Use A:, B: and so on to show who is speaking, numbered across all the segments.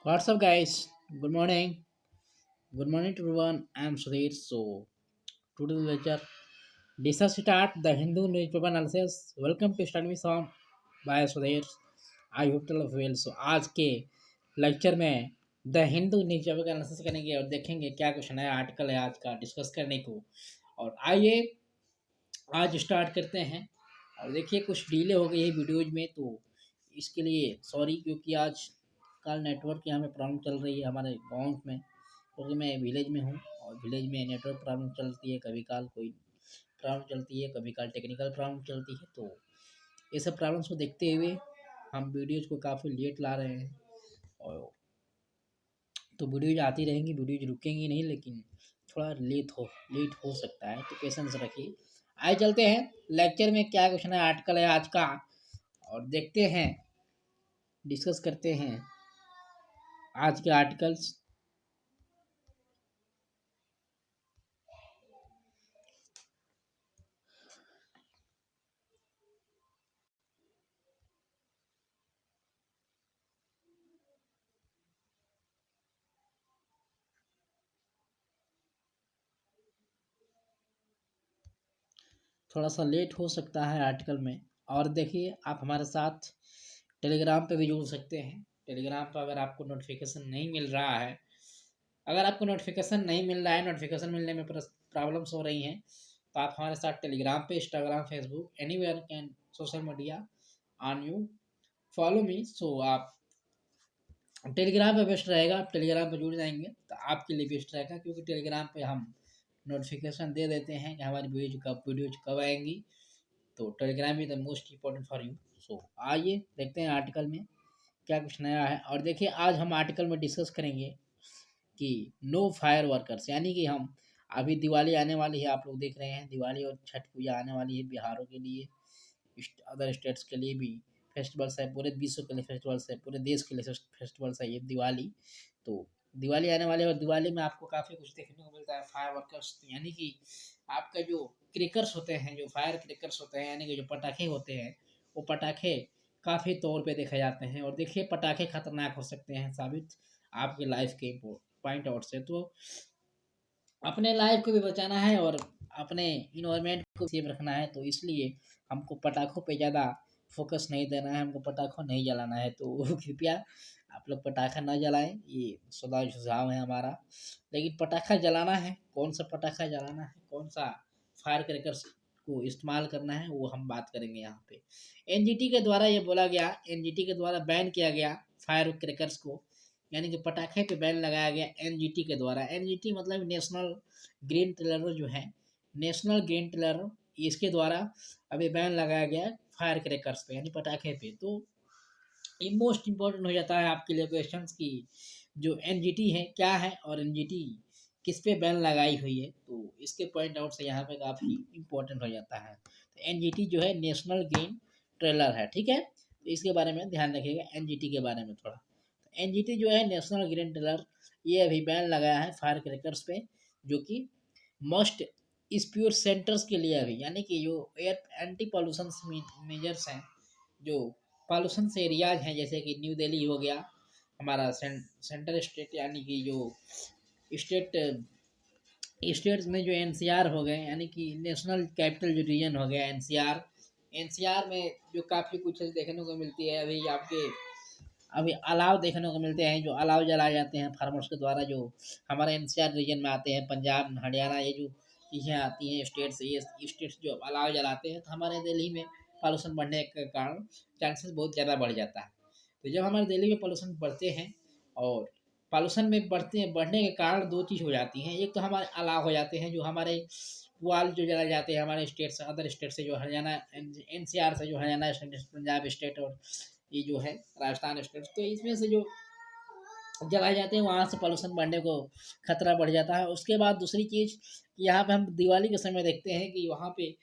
A: What's up, guys? Good morning. Good morning to everyone. I'm Sudhir. So, today's lecture. Discuss start the Hindu newspaper analysis. Welcome to Study Song by Sudhir. I hope to well. So आज के lecture में the Hindu newspaper का analysis करेंगे और देखेंगे क्या कुछ नया आर्टिकल है आज का डिस्कस करने को। और आइए आज स्टार्ट करते हैं। और देखिए कुछ डिले हो गई है वीडियोज में, तो इसके लिए सॉरी, क्योंकि आज कल नेटवर्क यहाँ में प्रॉब्लम चल रही है हमारे गाँव में, क्योंकि मैं विलेज में हूँ और विलेज में नेटवर्क प्रॉब्लम चलती है, कभी काल कोई प्रॉब्लम चलती है, कभी काल टेक्निकल प्रॉब्लम चलती है। तो ये सब प्रॉब्लम्स को देखते हुए हम वीडियोज को काफ़ी लेट ला रहे हैं। और तो वीडियोज आती रहेंगी, वीडियोज रुकेंगी नहीं, लेकिन थोड़ा लेट हो सकता है, तो पेशेंस रखिए। आइए चलते हैं लेक्चर में, क्या क्वेश्चन है आर्टिकल है आज का, और देखते हैं, डिस्कस करते हैं आज के आर्टिकल्स। थोड़ा सा लेट हो सकता है आर्टिकल में। और देखिए आप हमारे साथ टेलीग्राम पे भी जुड़ सकते हैं। टेलीग्राम पर अगर आपको नोटिफिकेशन नहीं मिल रहा है, अगर आपको नोटिफिकेशन नहीं मिल रहा है, नोटिफिकेशन मिलने में प्रॉब्लम्स हो रही हैं, तो आप हमारे साथ टेलीग्राम पे, Instagram, Facebook, anywhere can social media on you follow me. So आप टेलीग्राम पे बेस्ट रहेगा, आप टेलीग्राम पे जुड़ जाएंगे तो आपके लिए बेस्ट रहेगा, क्योंकि टेलीग्राम पे हम नोटिफिकेशन दे देते हैं कि हमारी वीडियोज कब आएंगी। तो Telegram is the most important for you. So आइए देखते हैं आर्टिकल में क्या कुछ नया है। और देखिए आज हम आर्टिकल में डिस्कस करेंगे कि नो फायर वर्कर्स, यानी कि हम अभी दिवाली आने वाली है, आप लोग देख रहे हैं दिवाली और छठ पूजा आने वाली है बिहारों के लिए, अदर स्टेट्स के लिए भी फेस्टिवल्स है, पूरे विश्व के लिए फेस्टिवल्स है, पूरे देश के लिए फेस्टिवल्स है ये दिवाली। तो दिवाली आने वाले, और दिवाली में आपको काफ़ी कुछ देखने को मिलता है। फायर वर्कर्स यानी कि आपका जो क्रेकर्स होते हैं, जो फायर क्रेकर्स होते हैं, यानी कि जो पटाखे होते हैं, वो पटाखे काफ़ी तौर पे देखे जाते हैं। और देखिए पटाखे खतरनाक हो सकते हैं साबित आपके लाइफ के पॉइंट आउट से। तो अपने लाइफ को भी बचाना है और अपने इन्वायरमेंट को सेफ रखना है, तो इसलिए हमको पटाखों पे ज़्यादा फोकस नहीं देना है, हमको पटाखों नहीं जलाना है। तो कृपया आप लोग पटाखा ना जलाएं, ये सदा सुझाव है हमारा। लेकिन पटाखा जलाना है, कौन सा पटाखा जलाना है, कौन सा फायर क्रैकर्स को इस्तेमाल करना है, वो हम बात करेंगे यहाँ पे। एनजीटी के द्वारा ये बोला गया, एनजीटी के द्वारा बैन किया गया फायर क्रैकर्स को, यानी कि पटाखे पे बैन लगाया गया एनजीटी के द्वारा। एनजीटी मतलब नेशनल ग्रीन ट्रेलर जो है, नेशनल ग्रीन ट्रेलर, इसके द्वारा अभी बैन लगाया गया फायर क्रैकर्स पे, यानी पटाखे पे। तो ये मोस्ट इम्पोर्टेंट हो जाता है आपके लिए क्वेश्चंस की जो एनजीटी है क्या है और एनजीटी किस पे बैन लगाई हुई है, तो इसके पॉइंट आउट से यहाँ पे काफ़ी इम्पोर्टेंट हो जाता है। तो एनजीटी जो है नेशनल ग्रीन ट्रेलर है, ठीक है, तो इसके बारे में ध्यान रखिएगा एनजीटी के बारे में थोड़ा। एनजीटी जो है नेशनल ग्रीन ट्रेलर, ये अभी बैन लगाया है फायर क्रैकर्स पे, जो कि मोस्ट स्प्योर सेंटर्स के लिए अभी, यानी कि जो एयर एंटी पॉल्यूशन मेजर्स हैं, जो पॉल्यूशन से एरियाज हैं, जैसे कि न्यू दिल्ली हो गया हमारा सेंटर स्टेट, यानी कि जो स्टेट स्टेट्स में जो एनसीआर हो गए, यानी कि नेशनल कैपिटल जो रीजन हो गया एनसीआर, एनसीआर में जो काफ़ी कुछ देखने को मिलती है अभी आपके, अभी अलाव देखने को मिलते हैं, जो अलाव जलाए जाते हैं फार्मर्स के द्वारा, जो हमारे एनसीआर रीजन में आते हैं, पंजाब, हरियाणा, ये जो चीज़ें आती हैं स्टेट्स, ये स्टेट्स जो अलाव जलाते हैं, तो हमारे दिल्ली में पॉल्यूशन बढ़ने के कारण चांसेस बहुत ज़्यादा बढ़ जाता है। तो जब हमारे दिल्ली में पॉल्यूशन बढ़ते हैं, और पॉल्यूशन में बढ़ने के कारण दो चीज़ हो जाती हैं, एक तो हमारे अलाव हो जाते हैं, जो हमारे पुआल जो जलाए जाते हैं हमारे स्टेट से, अदर स्टेट से, जो हरियाणा एनसीआर से, जो हरियाणा स्टेट, पंजाब स्टेट, और ये जो है राजस्थान स्टेट, तो इसमें से जो जलाए जाते हैं वहाँ से पॉल्यूशन बढ़ने को खतरा बढ़ जाता है। उसके बाद दूसरी चीज़, यहाँ पे हम दिवाली के समय देखते हैं कि वहाँ पे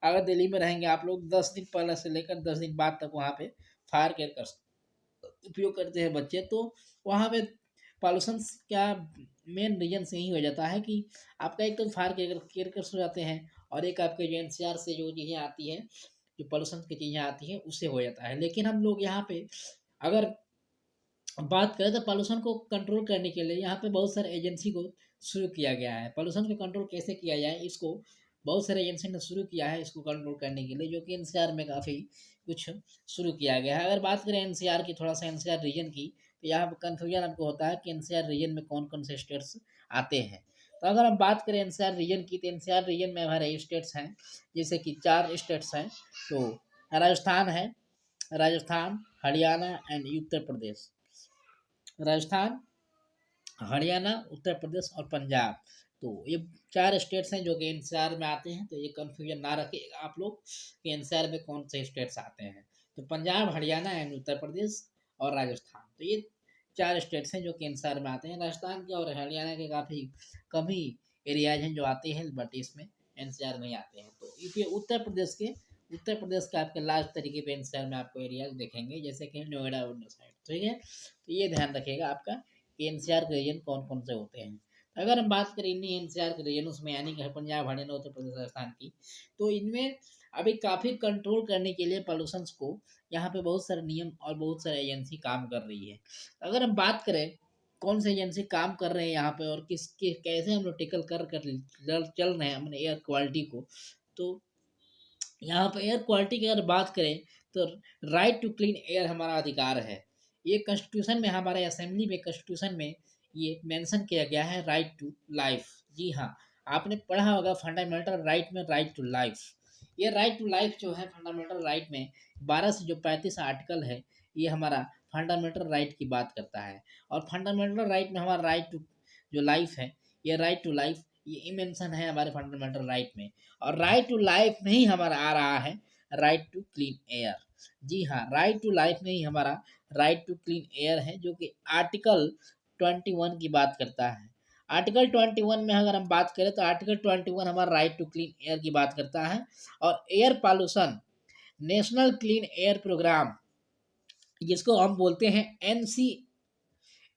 A: अगर दिल्ली में रहेंगे आप लोग, 10 दिन पहले से लेकर 10 दिन बाद तक वहाँ पे फायर क्रैकर्स उपयोग करते हैं बच्चे। तो वहाँ पे पॉल्यूशन क्या मेन रीजन से ही हो जाता है कि आपका एक तो फायर क्रैकर्स हो जाते हैं, और एक आपके जो एनसीआर से जो चीज़ें आती हैं, जो पॉल्यूशन की चीज़ें आती हैं, उससे हो जाता है। लेकिन हम लोग यहाँ पे अगर अब बात करें तो पॉल्यूशन को कंट्रोल करने के लिए यहाँ पे बहुत सारे एजेंसी को शुरू किया गया है। पॉल्यूशन को कंट्रोल कैसे किया जाए, इसको बहुत सारे एजेंसी ने शुरू किया है इसको कंट्रोल करने के लिए, जो कि एनसीआर में काफ़ी कुछ शुरू किया गया है। अगर बात करें एनसीआर की, थोड़ा सा एनसीआर रीजन की, तो यहाँ पर कन्फ्यूजन आपको होता है कि एनसीआर रीजन में कौन कौन से स्टेट्स आते हैं। तो अगर हम बात करें एनसीआर रीजन की, तो एनसीआर रीजन में हमारे स्टेट्स हैं, जैसे कि 4 स्टेट्स हैं। तो राजस्थान है, राजस्थान, हरियाणा एंड उत्तर प्रदेश। राजस्थान, हरियाणा, उत्तर प्रदेश और पंजाब। तो ये 4 स्टेट्स हैं जो कि एनसीआर में आते हैं। तो ये कन्फ्यूजन ना रखिएगा आप लोग कि एनसीआर में कौन से स्टेट्स आते हैं। तो पंजाब, हरियाणा एंड उत्तर प्रदेश और राजस्थान, तो ये 4 स्टेट्स हैं जो कि एनसीआर में आते हैं। राजस्थान के और हरियाणा के काफ़ी कम ही एरियाज हैं जो आते हैं, बट इसमें एनसीआर नहीं आते हैं। तो ये उत्तर प्रदेश के आपके लास्ट तरीके पे एनसीआर में आपको एरियाज देखेंगे, जैसे कि नोएडा उन्ना साइड, ठीक है। तो ये ध्यान रखिएगा आपका कि एनसीआर के रीजन कौन कौन से होते हैं। तो अगर हम बात करें इन्हीं एनसीआर के रीजन उसमें, यानी कि पंजाब, हरियाणा, उत्तर प्रदेश, राजस्थान की, तो इनमें अभी काफ़ी कंट्रोल करने के लिए पॉल्यूशंस को यहाँ पे बहुत सारे नियम और बहुत सारे एजेंसी काम कर रही है। अगर हम बात करें कौन से एजेंसी काम कर रहे हैं यहाँ पे और किसके कैसे हम लोग टेकल कर चल रहे हैं अपने एयर क्वालिटी को, तो यहाँ पे एयर क्वालिटी की अगर बात करें तो राइट टू क्लीन एयर हमारा अधिकार है। ये कॉन्स्टिट्यूशन में, हमारे असेंबली में, कॉन्स्टिट्यूशन में ये मेंशन किया गया है, राइट टू लाइफ। जी हाँ, आपने पढ़ा होगा फंडामेंटल राइट में, राइट टू लाइफ। ये राइट टू लाइफ जो है फंडामेंटल राइट में 12 से जो 35 आर्टिकल है, ये हमारा फंडामेंटल राइट की बात करता है। और फंडामेंटल राइट में हमारा राइट टू जो लाइफ है, ये राइट टू लाइफ, ये मेंशन है हमारे फंडामेंटल राइट में। और राइट टू लाइफ में ही हमारा आ रहा है राइट टू क्लीन एयर। जी हाँ, राइट टू लाइफ में ही हमारा राइट टू क्लीन एयर है, जो कि आर्टिकल 21 की बात करता है। आर्टिकल 21 में अगर हम बात करें तो आर्टिकल 21 हमारा राइट टू क्लीन एयर की बात करता है। और air pollution national clean air program, जिसको हम बोलते हैं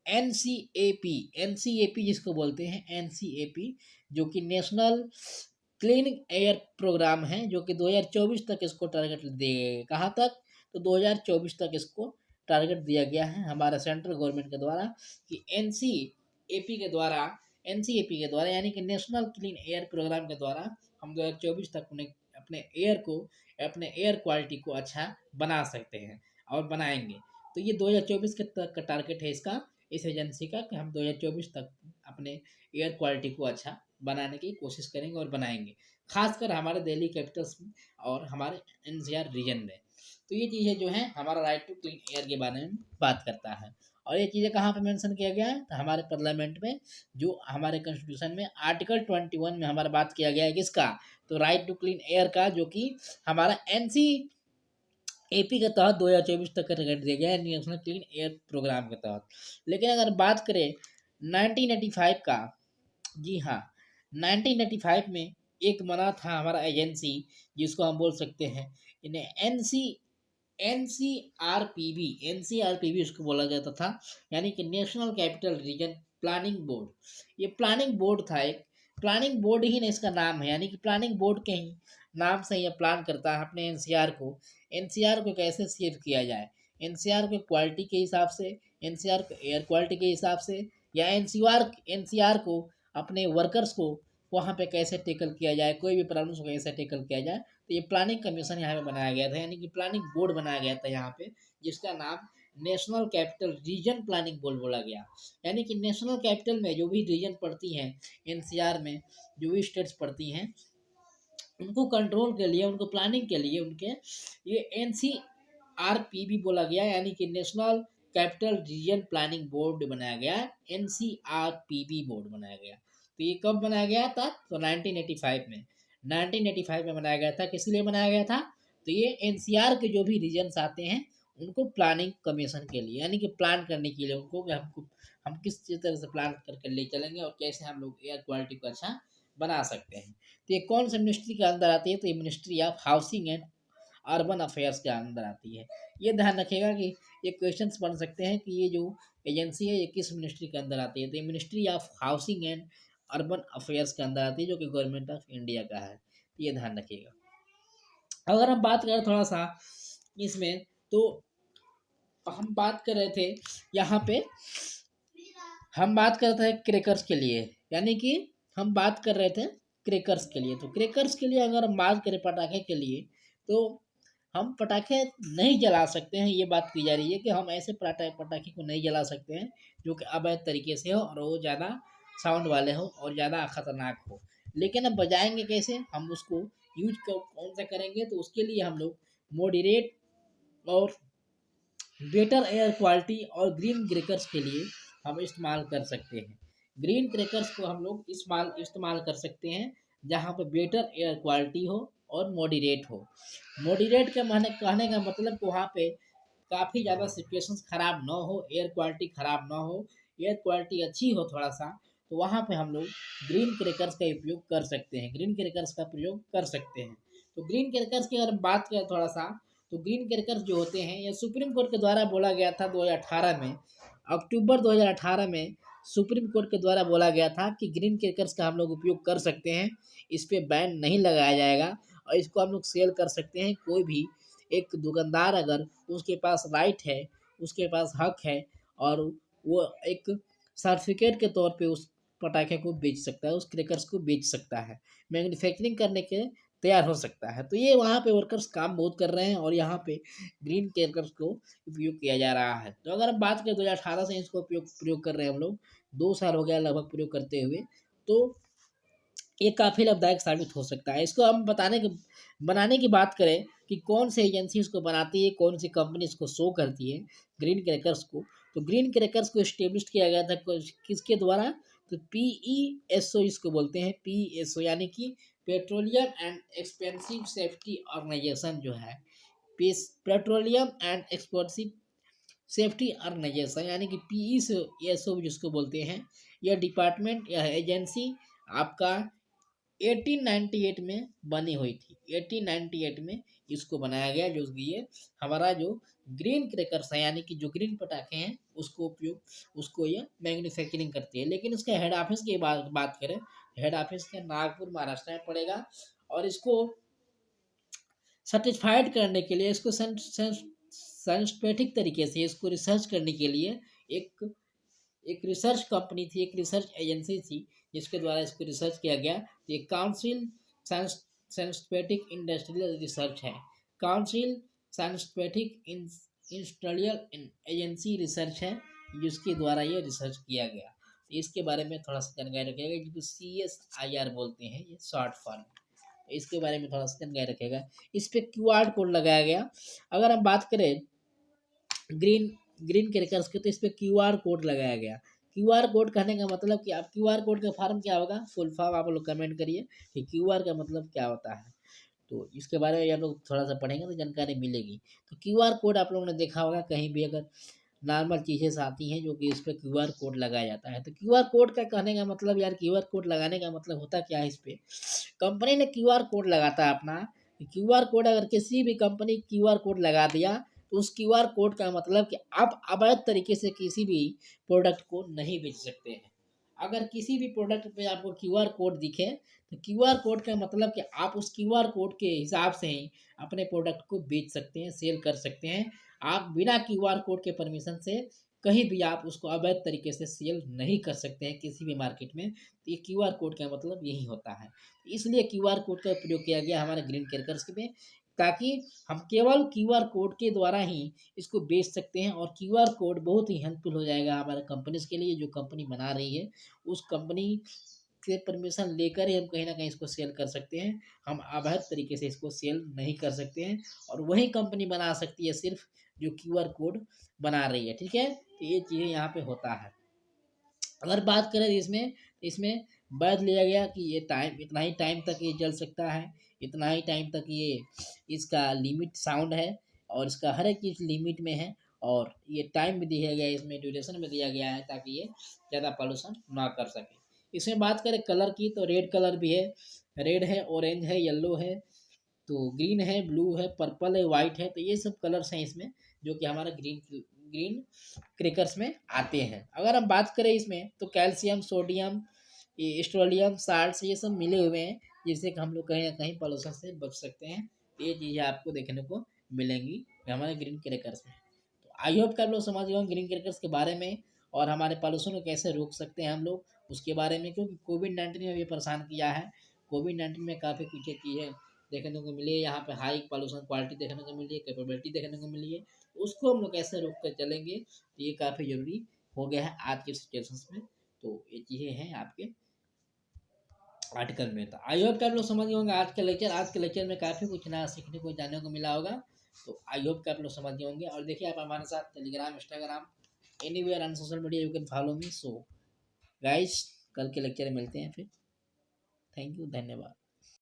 A: एनसीएपी, एनसीएपी जिसको बोलते हैं एनसीएपी, जो कि नेशनल क्लीन एयर प्रोग्राम है, जो कि 2024 तक इसको टारगेट दिया गया। कहाँ तक? तो 2024 तक इसको टारगेट दिया गया है हमारा सेंट्रल गवर्नमेंट के द्वारा, कि एनसीएपी के द्वारा यानी कि नेशनल क्लीन एयर प्रोग्राम के द्वारा हम 2024 तक अपने अपने एयर को, अपने एयर क्वालिटी को अच्छा बना सकते हैं और बनाएंगे। तो ये 2024 के तक का टारगेट है इसका, इस एजेंसी का, कि हम 2024 तक अपने एयर क्वालिटी को अच्छा बनाने की कोशिश करेंगे और बनाएंगे, खासकर हमारे दिल्ली कैपिटल्स में और हमारे एनसीआर रीजन में। तो ये चीज़ें जो हैं हमारा राइट टू क्लीन एयर के बारे में बात करता है। और ये चीज़ें कहाँ पे मेंशन किया गया है? तो हमारे पार्लियामेंट में, जो हमारे कॉन्स्टिट्यूशन में आर्टिकल 21 में हमारा बात किया गया है किसका? तो राइट टू क्लीन एयर का, जो कि हमारा एनसी एपी के तहत 2024 तक का टारगेट दिया गया है नेशनल क्लीन एयर प्रोग्राम के तहत। लेकिन अगर बात करें 1985 का, जी हाँ, 1985 में एक बना था हमारा एजेंसी, जिसको हम बोल सकते हैं इन्हें एनसीआरपीबी उसको बोला जाता था, यानी कि national capital region planning board. ये प्लानिंग बोर्ड था एक, प्लानिंग बोर्ड ही ने इसका नाम है, यानी कि प्लानिंग बोर्ड के ही नाम से ये प्लान करता है अपने एनसीआर को कैसे सेव किया जाए, एनसीआर को क्वालिटी के हिसाब से, एनसीआर को एयर क्वालिटी के हिसाब से, या एनसीआर को अपने वर्कर्स को वहाँ पे कैसे टेकल किया जाए, कोई भी प्रॉब्लम्स को कैसे टेकल किया जाए। तो ये प्लानिंग कमीशन यहाँ पे बनाया गया था, यानी कि प्लानिंग बोर्ड बनाया गया था यहाँ पे, जिसका नाम national capital region planning board बोला गया। यानी कि नेशनल कैपिटल में जो भी रीजन पड़ती हैं, एनसीआर में जो भी स्टेट्स पड़ती हैं, उनको कंट्रोल के लिए, उनको प्लानिंग के लिए उनके ये एनसीआरपीबी बोला गया, यानी कि national capital region planning board बनाया गया, एनसीआरपीबी बोर्ड बनाया गया। तो ये कब बनाया गया था? तो 1985 में, 1985 में बनाया गया था। किस लिए बनाया गया था? तो ये एनसीआर के जो भी रीजन्स आते हैं उनको प्लानिंग कमीशन के लिए, यानी कि प्लान करने के लिए उनको, कि हम किस तरह से प्लान करके ले चलेंगे और कैसे हम लोग एयर क्वालिटी को अच्छा बना सकते हैं। तो ये कौन सा मिनिस्ट्री के अंदर आती है? तो ये ministry of housing and urban affairs के अंदर आती है। ये ध्यान रखिएगा कि ये क्वेश्चंस बन सकते हैं कि ये जो एजेंसी है ये किस मिनिस्ट्री के अंदर आती है। तो ये ministry of housing and urban affairs के अंदर आती है, जो कि गवर्नमेंट ऑफ इंडिया का है। तो ये ध्यान रखिएगा। अगर हम बात करें थोड़ा सा इसमें, तो हम बात कर रहे थे यहाँ पे, हम बात कर रहे थे क्रैकर्स के लिए, यानी कि हम बात कर रहे थे क्रैकर्स के लिए। तो क्रैकर्स के लिए अगर हम बात करें पटाखे के लिए, तो हम पटाखे नहीं जला सकते हैं। ये बात की जा रही है कि हम ऐसे पटाखे को नहीं जला सकते हैं जो कि अवैध तरीके से हो और वो ज़्यादा साउंड वाले हो और ज़्यादा खतरनाक हो। लेकिन अब बजाएंगे कैसे, हम उसको यूज कौन सा करेंगे, तो उसके लिए हम लोग मॉडरेट और बेटर एयर क्वालिटी और ग्रीन क्रैकर्स के लिए हम इस्तेमाल कर सकते हैं। ग्रीन क्रैकर्स को हम लोग इस्तेमाल कर सकते हैं जहाँ पे बेटर एयर क्वालिटी हो और मॉडरेट हो। मॉडरेट के माने कहने का मतलब वहाँ पे काफ़ी ज़्यादा सिचुएशंस ख़राब ना हो, एयर क्वालिटी ख़राब ना हो, एयर क्वालिटी अच्छी हो थोड़ा सा, तो वहाँ पे हम लोग ग्रीन क्रैकर्स का उपयोग कर सकते हैं, ग्रीन क्रैकर्स का प्रयोग कर सकते हैं। तो ग्रीन क्रैकर्स की अगर बात करें थोड़ा सा, तो ग्रीन क्रैकर्स जो होते हैं, यह सुप्रीम कोर्ट के द्वारा बोला गया था 2018 में, अक्टूबर 2018 में सुप्रीम कोर्ट के द्वारा बोला गया था कि ग्रीन क्रैकर्स का हम लोग उपयोग कर सकते हैं, इस पर बैन नहीं लगाया जाएगा और इसको हम लोग सेल कर सकते हैं। कोई भी एक दुकानदार अगर उसके पास राइट है, उसके पास हक है, और वो एक सर्टिफिकेट के तौर पे उस पटाखे को बेच सकता है, उस क्रैकर्स को बेच सकता है, मैन्युफैक्चरिंग करने के तैयार हो सकता है। तो ये वहाँ पे वर्कर्स काम बहुत कर रहे हैं और यहाँ पे ग्रीन क्रैकर्स को उपयोग किया जा रहा है। तो अगर हम बात करें 2018 से इसको प्रयोग कर रहे हैं हम लोग, 2 साल हो गया लगभग प्रयोग करते हुए, तो ये काफ़ी लाभदायक साबित हो सकता है। इसको हम बनाने की बात करें कि कौन सी एजेंसी इसको बनाती है, कौन सी कंपनी इसको शो करती है ग्रीन क्रैकर्स को, तो ग्रीन क्रैकर्स को इस्टेब्लिश किया गया था किसके द्वारा, तो PESO इसको बोलते हैं, PESO यानी कि petroleum and expensive safety organisation जो है, petroleum and expensive safety organisation यानी कि PESO जिसको बोलते हैं। यह डिपार्टमेंट, यह एजेंसी आपका 1898 में बनी हुई थी। 1898 में इसको बनाया गया, जो कि ये हमारा जो ग्रीन क्रैकर्स है यानी कि जो ग्रीन पटाखे हैं उसको ये मैन्युफैक्चरिंग करती है। लेकिन इसका हेड ऑफिस की बात करें, हेड ऑफिस का नागपुर महाराष्ट्र में पड़ेगा और इसको सर्टिफाइड करने के लिए, इसको साइंटिफिक तरीके से इसको रिसर्च करने के लिए एक एक रिसर्च कंपनी थी, एक रिसर्च एजेंसी थी जिसके द्वारा इसको रिसर्च किया गया। ये काउंसिल साइंटिफिक इंडस्ट्रियल रिसर्च है, council scientific industrial agency research है, जिसके द्वारा ये रिसर्च किया गया। इसके बारे में थोड़ा सा जानकारी रखिएगा, जिसको CSIR बोलते हैं, ये शॉर्ट फॉर्म, इसके बारे में थोड़ा सा जानकारी रखेगा। इस पे QR कोड लगाया गया। अगर हम बात करें ग्रीन ग्रीन क्रैकर्स के, तो इस पे QR कोड लगाया गया। QR कोड कहने का मतलब कि आप QR कोड का फॉर्म क्या होगा, फुल फॉर्म आप लोग कमेंट करिए कि QR का मतलब क्या होता है। तो इसके बारे में आप लोग थोड़ा सा पढ़ेंगे तो जानकारी मिलेगी। तो QR कोड आप लोगों ने देखा होगा कहीं भी, अगर नॉर्मल चीज़ें आती हैं जो कि इस पर QR कोड लगाया जाता है। तो QR कोड का कहने का मतलब, यार QR कोड लगाने का मतलब होता क्या है, इस पर कंपनी ने QR कोड लगाता है अपना। QR कोड अगर किसी भी कंपनी QR कोड लगा दिया, तो उस QR कोड का मतलब कि आप अवैध तरीके से किसी भी प्रोडक्ट को नहीं बेच सकते हैं। अगर किसी भी प्रोडक्ट पे आपको QR कोड दिखे, तो QR कोड का मतलब कि आप उस QR कोड के हिसाब से ही अपने प्रोडक्ट को बेच सकते हैं, सेल कर सकते हैं। आप बिना QR कोड के परमिशन से कहीं भी आप उसको अवैध तरीके से सेल नहीं कर सकते हैं किसी भी मार्केट में। तो ये QR कोड का मतलब यही होता है। इसलिए QR कोड का प्रयोग किया गया हमारे ग्रीन क्रैकर्स में, ताकि हम केवल QR कोड के द्वारा ही इसको बेच सकते हैं। और QR कोड बहुत ही हेल्पफुल हो जाएगा हमारे कंपनीज के लिए, जो कंपनी बना रही है उस कंपनी से परमिशन लेकर ही हम कहीं ना कहीं इसको सेल कर सकते हैं। हम अवैध तरीके से इसको सेल नहीं कर सकते हैं, और वही कंपनी बना सकती है सिर्फ जो QR कोड बना रही है। ठीक है, तो ये चीज़ें यहाँ पे होता है। अगर बात करें इसमें, इसमें बैध लिया गया कि ये टाइम, इतना ही टाइम तक ये चल सकता है, इतना ही टाइम तक ये, इसका लिमिट साउंड है और इसका हर एक चीज़ लिमिट में है, और ये टाइम भी दिया गया है, इसमें ड्यूरेशन भी दिया गया है ताकि ये ज़्यादा पॉल्यूशन ना कर सके। इसमें बात करें कलर की, तो रेड कलर भी है, रेड है, ऑरेंज है, येलो है, तो ग्रीन है, ब्लू है, पर्पल है, वाइट है। तो ये सब कलर्स हैं इसमें जो कि हमारा ग्रीन ग्रीन क्रैकर्स में आते हैं। अगर हम बात करें इसमें, तो कैल्शियम, सोडियम, ये स्ट्रोलियम साल्ट्स ये सब मिले हुए हैं, जिससे कि हम लोग कहीं ना कहीं पॉल्यूशन से बच सकते हैं। तो ये चीज़ें आपको देखने को मिलेंगी हमारे ग्रीन क्रैकर्स में। तो आई होप कि आप लोग समझ गए होंगे ग्रीन क्रैकर्स के बारे में, और हमारे पॉल्यूशन को कैसे रोक सकते हैं हम लोग उसके बारे में, क्योंकि कोविड-19 ने भी परेशान किया है। कोविड-19 में काफ़ी कुछ चीज़ें देखने को मिली है, यहाँ पे हाई पॉल्यूशन क्वालिटी देखने को मिली है, कैपेबिलिटी देखने को मिली है। उसको हम लोग कैसे रोक कर चलेंगे, तो ये काफ़ी ज़रूरी हो गया है आज के सिचुएशंस में। तो ये चीज़ें हैं आपके आर्टिकल में। तो आई होप कि आप लोग समझ गए होंगे आज के लेक्चर में काफ़ी कुछ नया सीखने को जानने को मिला होगा। तो आई होप कि आप लोग समझ गए होंगे। और देखिए आप हमारे साथ Telegram, Instagram, anywhere on social media you can follow me. So guys, कल के लेक्चर में मिलते हैं फिर। थैंक यू, धन्यवाद।